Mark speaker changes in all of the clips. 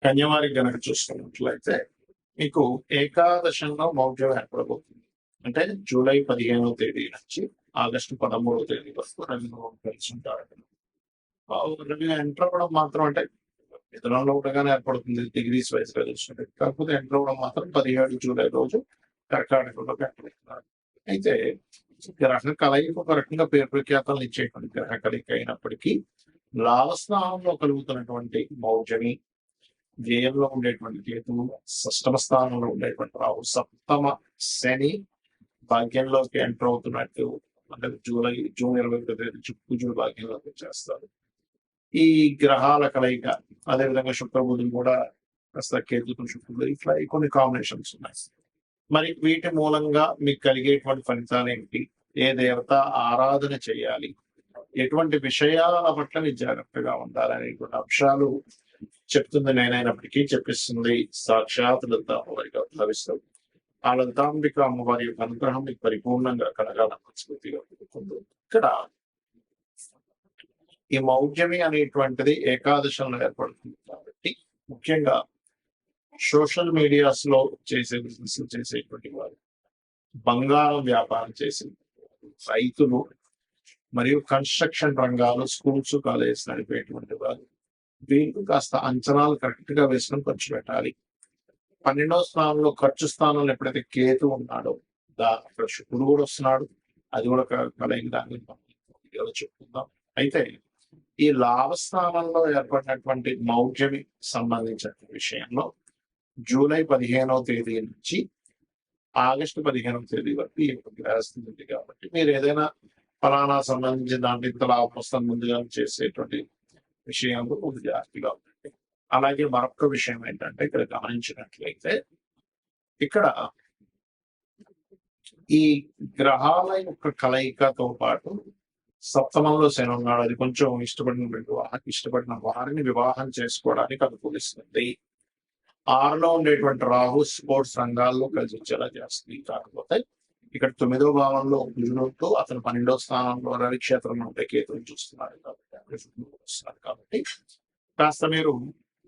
Speaker 1: కన్యవారికి గనక చూసుకున్నట్లయితే మీకు ఏకాదశంలో మౌఢ్యం ఏర్పడబోతుంది. అంటే జూలై 15వ తేదీ నుంచి ఆగస్టు 13వ తేదీ వరకు రవి కలిసి ఉంటారు. రవి ఎంటర్ అవ్వడం మాత్రం అంటే మిథునంలో ఉండగానే ఏర్పడుతుంది డిగ్రీస్ వైజ్ గా చూస్తుంటే, కాకపోతే ఎంటర్ అవ్వడం మాత్రం 17 జూలై రోజు కర్కాటకంలోకి ఏర్పడుతున్నారు. అయితే గ్రహ కలయిక ఒక రకంగా పేరు ప్రఖ్యాతలు ఇచ్చేటువంటి గ్రహ కలయిక అయినప్పటికీ లాభస్థానంలో కలుగుతున్నటువంటి మౌఢ్యమి, వ్యయంలో ఉండేటువంటి కేతువు, షష్టమ స్థానంలో ఉండేటువంటి రాహు, సప్తమ శని భాగ్యంలోకి ఎంటర్ అవుతున్నట్టు అంటే జూన్ 21వ తేదీ నుంచి కుజుడు భాగ్యంలోకి వచ్చేస్తారు. ఈ గ్రహాల కలయిక, అదేవిధంగా శుక్రబుధులు కూడా కాస్త కేతుడు శుక్రుడు, ఇట్లా కొన్ని కాంబినేషన్స్ ఉన్నాయి. మరి వీటి మూలంగా మీకు కలిగేటువంటి ఫలితాలు ఏంటి, ఏ దేవత ఆరాధన చేయాలి, ఎటువంటి విషయాల పట్ల మీరు జాగ్రత్తగా ఉండాలనేటువంటి అంశాలు చెప్తుంది నేనైనప్పటికీ చెప్పిస్తుంది సాక్షాత్ లలితాంబిక భావిస్తాం. ఆ లలితాంబిక అమ్మవారి యొక్క అనుగ్రహం మీకు పరిపూర్ణంగా కలగాలని మనస్ఫూర్తిగా కోరుకుంటూ, ఇక్కడ ఈ మౌఢ్యమి అనేటువంటిది ఏకాదశంలో ఏర్పడుతుంది కాబట్టి ముఖ్యంగా సోషల్ మీడియాస్ లో చేసే బిజినెస్ చేసేటువంటి వారు, బంగారం వ్యాపారం చేసే రైతులు, మరియు కన్స్ట్రక్షన్ రంగాలు, స్కూల్స్ కాలేజెస్ నడిపేటువంటి వారు, వీళ్ళు కాస్త అంచనాలు కరెక్ట్ గా వేసుకొని ఖర్చు పెట్టాలి. 12వ స్థానంలో ఖర్చు స్థానంలో ఎప్పుడైతే కేతు ఉన్నాడో అక్కడ శుక్రుడు కూడా వస్తున్నాడు, అది కూడా కలయిక దాన్ని చెప్పుకుందాం. అయితే ఈ లాభస్థానంలో ఏర్పడినటువంటి మౌఢ్యమి సంబంధించిన విషయంలో జూలై 15వ తేదీ నుంచి ఆగస్టు 15వ తేదీ వరకు ఈ గ్రహస్థితి ఉంది కాబట్టి మీరు ఏదైనా ఫలానా సంబంధించిన దాంట్లో ఇంత లాభం వస్తుంది ముందుగా చేసేటువంటి విషయంలో కొంచెం జాగ్రత్తగా ఉందండి. అలాగే మరొక విషయం ఏంటంటే ఇక్కడ గమనించినట్లయితే ఇక్కడ ఈ గ్రహాల యొక్క కలయికతో పాటు సప్తమంలో శని ఉన్నాడు, అది కొంచెం ఇష్టపడిన వారిని వివాహం చేసుకోవడానికి అనుకూలిస్తుంది. 6లో ఉండేటువంటి రాహు స్పోర్ట్స్ రంగాల్లో కలిసి వచ్చేలా చేస్తుంది. కాకపోతే ఇక్కడ 9వ భావంలో కుజుడుతో అతను 12వ స్థానంలో రవి క్షేత్రంలో ఉండే కేతువుని చూస్తున్నారు కాబట్టి కాస్త మీరు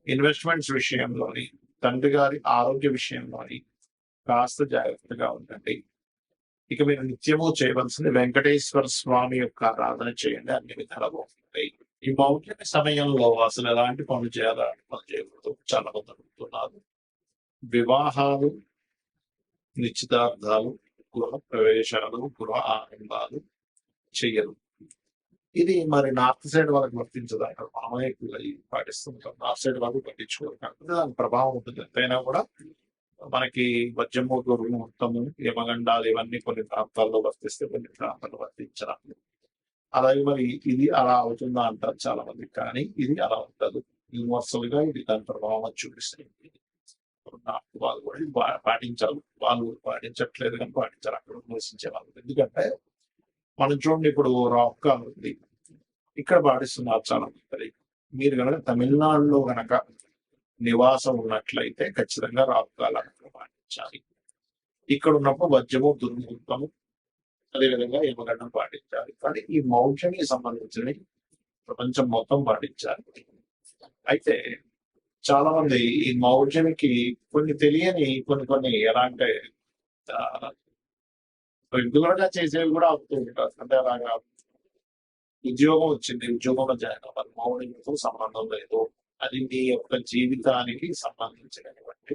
Speaker 1: ఇన్వెస్ట్మెంట్స్ విషయంలోని, తండ్రి గారి ఆరోగ్య విషయంలోని కాస్త జాగ్రత్తగా ఉండండి. ఇక మీరు నిత్యము చేయవలసింది వెంకటేశ్వర స్వామి యొక్క ఆరాధన చేయండి, అన్ని విధాలు బాగుంటాయి. ఈ మౌఢ్యమి సమయంలో అసలు ఎలాంటి పనులు చేయాలి, పనులు చేయకూడదు చాలా మంది అడుగుతున్నారు. వివాహాలు, నిశ్చితార్థాలు, గృహ ప్రవేశాలు, గృహ ఆరంభాలు చెయ్యరు. ఇది మరి నార్త్ సైడ్ వాళ్ళకి వర్తించదు, అక్కడ మామయ్య పాటిస్తుంటాం. నార్త్ సైడ్ వాళ్ళు పట్టించుకోరు, కాకపోతే దాని ప్రభావం ఉంటుంది. ఎంతైనా కూడా మనకి వజ్రమూర్తి ముహూర్తము, యమగండాలు ఇవన్నీ కొన్ని ప్రాంతాల్లో వర్తిస్తే కొన్ని ప్రాంతాల్లో వర్తించరాదు. అలాగే మరి ఇది అలా అవుతుందా అంటారు చాలా మంది, కానీ ఇది అలా ఉండదు. యూనివర్సల్ గా ఇది దాని ప్రభావం చూపిస్తుంది. వాళ్ళు కూడా పాటించాలి, వాళ్ళు పాటించట్లేదు కానీ పాటించాలి అక్కడ నివసించే వాళ్ళు. ఎందుకంటే మనం చూడండి, ఇప్పుడు రాక్ ఉంది, ఇక్కడ పాటిస్తున్నారు చాలా మంది. మీరు కనుక తమిళనాడులో గనక నివాసం ఉన్నట్లయితే ఖచ్చితంగా రాహుకాలను పాటించాలి. ఇక్కడ ఉన్నప్పుడు వజ్రము, దుర్ముహూర్తము, అదేవిధంగా యమగండం పాటించాలి. కానీ ఈ మౌఢ్యమికి సంబంధించిన ప్రపంచం మొత్తం పాటించాలి. అయితే చాలా మంది ఈ మౌఢ్యమికి కొన్ని తెలియని కొన్ని ఎలా అంటే రెగ్యులర్ గా చేసేవి కూడా అవుతూ ఉంటారు. అంటే అలాగా ఉద్యోగం వచ్చింది, ఉద్యోగంలో జాయిన్ అవ్వాలి, మౌఢ్యంతో సంబంధం లేదు, అది నీ యొక్క జీవితానికి సంబంధించినటువంటి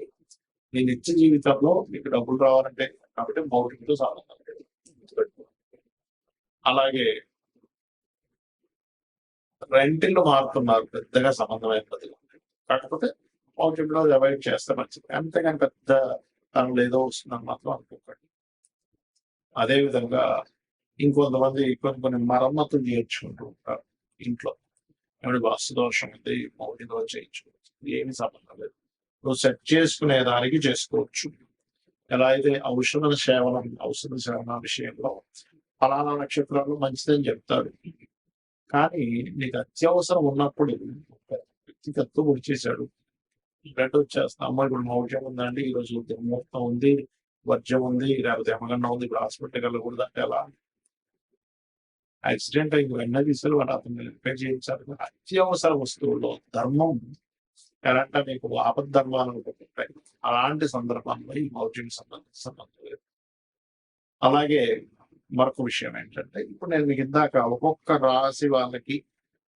Speaker 1: నీ నిత్య జీవితంలో మీకు డబ్బులు రావాలంటే కాబట్టి మౌఢ్యంతో సంబంధం లేదు. అలాగే రెంటిల్లు మారుతున్నారు, పెద్దగా సంబంధమైనది కాకపోతే మౌఢ్యంలో అవాయిడ్ చేస్తే మంచిది. అంతేగాని పెద్ద తనలో ఏదో వస్తుందని మాత్రం అనుకోకండి. అదేవిధంగా ఇంకొంతమంది కొన్ని మరమ్మతులు చేయించుకుంటూ ఉంటారు ఇంట్లో. ఏమైనా వాస్తు దోషం ఉంది, మౌఢ్యంలో చేయించుకోవచ్చు, ఏమి సంబంధం లేదు. నువ్వు సెట్ చేసుకునే దానికి చేసుకోవచ్చు. ఎలా అయితే ఔషధ సేవన విషయంలో ఫలానా నక్షత్రాలు మంచిదని చెప్తాడు, కానీ నీకు అత్యవసరం ఉన్నప్పుడు వ్యక్తిగత గురి చేశాడు, బ్లడ్ వచ్చేస్తా, అమ్మ ఇప్పుడు మౌఢ్యం ఉందండి, ఈరోజు దుర్ముహూర్తం ఉంది, వర్జం ఉంది, లేకపోతే యమగండం ఉంది, ఇప్పుడు హాస్పిటల్ వెళ్ళకూడదు అంటే ఎలా? యాక్సిడెంట్ అయింది, వెంటనే తీసుకెళ్ళి వాళ్ళు అతను రిపేర్ చేయించారు. అత్యవసర వస్తువుల్లో ధర్మం ఎలా అంటే మీకు ఆపద్ధర్మాలు ఉంటాయి. అలాంటి సందర్భంలో ఈ మౌఢ్యం సంబంధం లేదు. అలాగే మరొక విషయం ఏంటంటే, ఇప్పుడు నేను మీకు ఇందాక ఒక్కొక్క రాశి వాళ్ళకి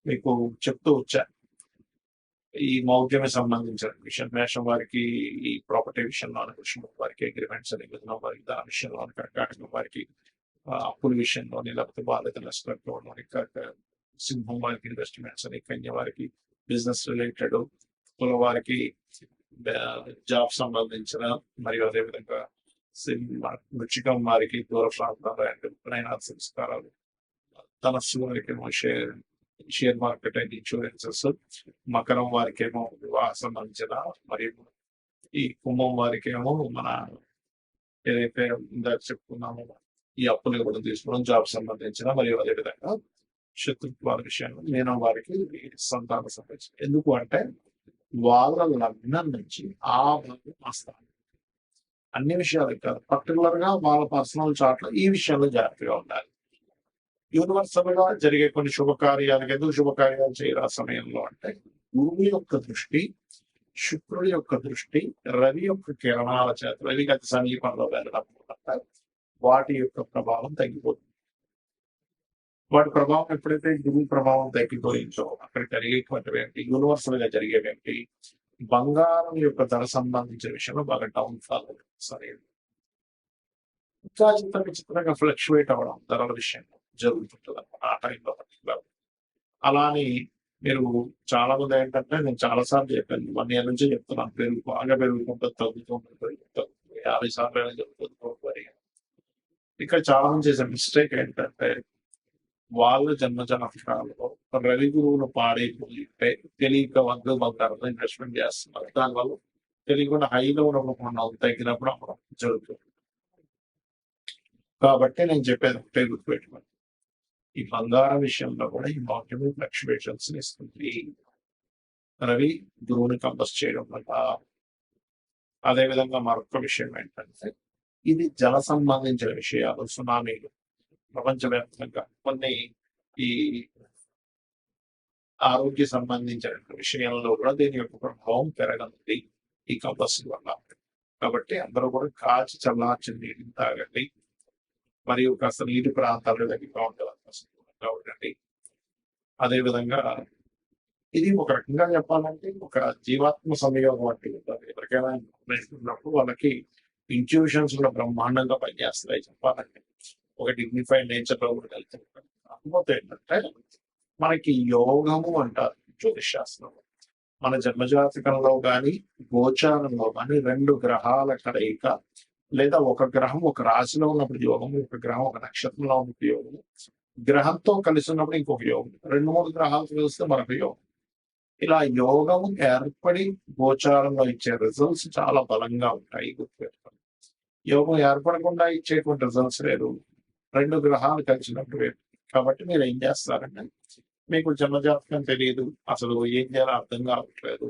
Speaker 1: మీకు చెప్తూ వచ్చా. ఈ మౌఢ్యమే సంబంధించిన విషయం. మేషం వారికి ఈ ప్రాపర్టీ విషయంలో, వృషభం వారికి అగ్రిమెంట్స్ అని, మిథునం వారికి దాని విషయంలో, కర్కాటకం వారికి అప్పుల విషయంలోని, లేకపోతే బాధ్యత నష్టంలోని, సింహం వారికి ఇన్వెస్ట్మెంట్స్ అని, కన్య వారికి బిజినెస్ రిలేటెడ్, కుల వారికి జాబ్ సంబంధించిన, మరియు అదేవిధంగా వృచ్చికం వారికి దూర ప్రాంతాలు అండ్ ప్రయాణ సంస్కారాలు, ధనస్సు వారికి షేర్ మార్కెట్ అండ్ ఇన్సూరెన్సెస్, మకరం వారికేమో వివాహ సంబంధించిన, మరియు ఈ కుంభం వారికేమో మన ఏదైతే ఇందాక చెప్పుకున్నామో ఈ అప్పులు ఇవ్వడం తీసుకోవడం, జాబ్ సంబంధించిన, మరియు అదేవిధంగా శత్రుత్వాల విషయంలో మీనం వారికి సంతాన సంబంధించిన. ఎందుకు అంటే వాళ్ళ లగ్నం నుంచి ఆ భాగం ఆ స్థానం అన్ని విషయాలు కాదు, పర్టికులర్ గా వాళ్ళ పర్సనల్ చార్ట్ లో ఈ విషయంలో జాగ్రత్తగా ఉండాలి. యూనివర్సల్ గా జరిగే కొన్ని శుభకార్యాలకు ఎందుకు శుభకార్యాలు చేయరా సమయంలో అంటే గురువు యొక్క దృష్టి, శుక్రుడి యొక్క దృష్టి, రవి యొక్క కిరణాల చేత, రవి గతి సమీపంలో వెళ్ళడం వల్ల వాటి యొక్క ప్రభావం తగ్గిపోతుంది. వాటి ప్రభావం ఎప్పుడైతే గురువు ప్రభావం తగ్గిపోయిందో అక్కడ జరిగేటువంటివి ఏంటి, యూనివర్సల్ గా జరిగేవేంటి, బంగారం యొక్క ధర సంబంధించిన విషయంలో బాగా డౌన్ ఫాల్ అవుతుంది. సరే, ఇంకా చిత్రంగా ఫ్లక్చువేట్ అవ్వడం ధరల విషయంలో జరుగుతుంటుంది ఆ టైంలో. అలానే మీరు చాలా మంది ఏంటంటే, నేను చాలా సార్లు చెప్పాను, 1 year నుంచి చెప్తున్నాను, బాగా పెరుగుతుంటుంది, తగ్గుతుంటుంది, 50 సార్లు జరుగుతుంది. ఇక్కడ చాలా మంది చేసే మిస్టేక్ ఏంటంటే, వాళ్ళ జన్మజాతకాలలో రవి గురువులు పాడైపోయి తెలియక బంగారంలో ఇన్వెస్ట్మెంట్ చేస్తున్నారు. దానివల్ల తెలియకుండా హైలో ఉన్నప్పుడు తగ్గినప్పుడు అమ్మడం జరుగుతుంది. కాబట్టి నేను చెప్పేది ఒకటే గుర్తుపెట్టుకోండి, ఈ బంగారం విషయంలో కూడా ఈ మౌఢ్యము ఫ్లక్చువేషన్స్ ఇస్తుంది. రవి గురువుని కంపస్ చేయడం వల్ల. అదేవిధంగా మరొక విషయం ఏంటంటే, ఇది జల సంబంధించిన విషయాలు, సునామీలు ప్రపంచవ్యాప్తంగా కొన్ని ఈ ఆరోగ్య సంబంధించిన విషయంలో కూడా దీని యొక్క ప్రభావం పెరగనుంది ఈ కంపస్ వల్ల. కాబట్టి అందరూ కూడా కాచి చల్లార్చి నీటిని తాగండి, మరియు కాస్త నీటి ప్రాంతాలు దగ్గరగా ఉండాలి. అదేవిధంగా ఇది ఒక రకంగా చెప్పాలంటే ఒక జీవాత్మ సంయోగం వంటి ఉంటుంది. ఎవరికైనా నేర్చుకున్నప్పుడు వాళ్ళకి ఇంట్యూషన్స్ కూడా బ్రహ్మాండంగా పనిచేస్తాయి చెప్పాలంటే. ఒక డిగ్నిఫైడ్ నేచర్ లో కూడా వెళ్తుంది. కాకపోతే ఏంటంటే మనకి యోగము అంటారు జ్యోతిష్ శాస్త్రంలో. మన జన్మజాతకంలో కానీ గోచారంలో కానీ 2 గ్రహాల కలయిక, లేదా ఒక గ్రహం ఒక రాశిలో ఉన్నప్పుడు యోగము, ఒక గ్రహం ఒక నక్షత్రంలో ఉన్నప్పుడు యోగము, గ్రహంతో కలిసి ఉన్నప్పుడు ఇంకొక యోగం, 2-3 గ్రహాలు కలిస్తే మరొక యోగం. ఇలా యోగము ఏర్పడి గోచారంలో ఇచ్చే రిజల్ట్స్ చాలా బలంగా ఉంటాయి, గుర్తుపెట్టుకోండి. యోగం ఏర్పడకుండా ఇచ్చేటువంటి రిజల్ట్స్ లేదు, 2 గ్రహాలు కలిసినప్పుడు వేరు. కాబట్టి మీరు ఏం చేస్తారంటే, మీకు జన్మజాతకం తెలియదు, అసలు ఏం చేయాలో అర్థం కావట్లేదు,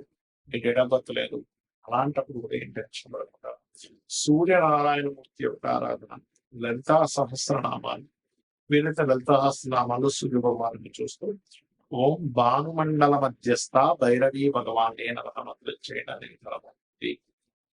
Speaker 1: మీ డేట్ ఆఫ్ బర్త్ లేదు, అలాంటప్పుడు కూడా ఏం టెన్షన్ పడకుండా సూర్యనారాయణమూర్తి యొక్క ఆరాధన, లలితా సహస్రనామాలు, వీలైతే లలితా సహస్రనామాలు సూర్య భగవాన్ని చూస్తూ ఓం భానుమండల మధ్యస్థ భైరవీ భగవానే నమః చేయడానికి